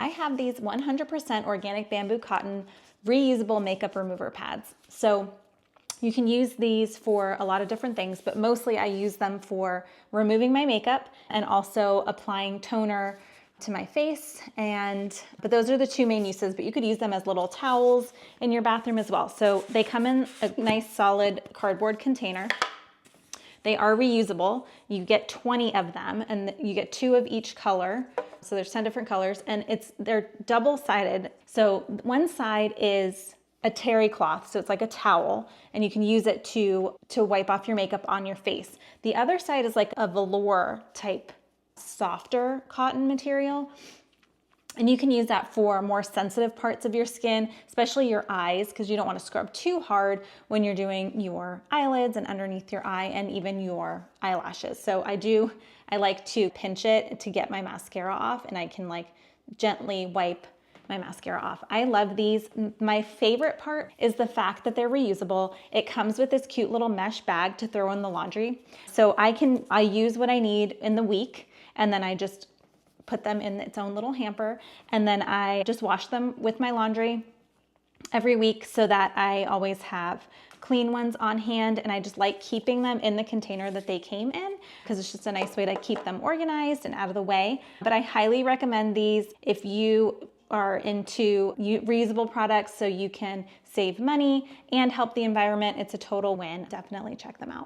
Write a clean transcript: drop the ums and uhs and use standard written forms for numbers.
I have these 100% organic bamboo cotton reusable makeup remover pads. So you can use these for a lot of different things, but mostly I use them for removing my makeup and also applying toner to my face. But those are the two main uses, but you could use them as little towels in your bathroom as well. So they come in a nice solid cardboard container. They are reusable. You get 20 of them and you get 2 of each color. So there's 10 different colors and they're double-sided. So one side is a terry cloth, so it's like a towel, and you can use it to wipe off your makeup on your face. The other side is like a velour type softer cotton material. And you can use that for more sensitive parts of your skin, especially your eyes, because you don't want to scrub too hard when you're doing your eyelids and underneath your eye and even your eyelashes. So I like to pinch it to get my mascara off, and I can like gently wipe my mascara off. I love these. My favorite part is the fact that they're reusable. It comes with this cute little mesh bag to throw in the laundry. So I use what I need in the week, and then I just put them in its own little hamper, and then I just wash them with my laundry every week so that I always have clean ones on hand. And I just like keeping them in the container that they came in because it's just a nice way to keep them organized and out of the way. But I highly recommend these if you are into reusable products so you can save money and help the environment. It's a total win. Definitely check them out.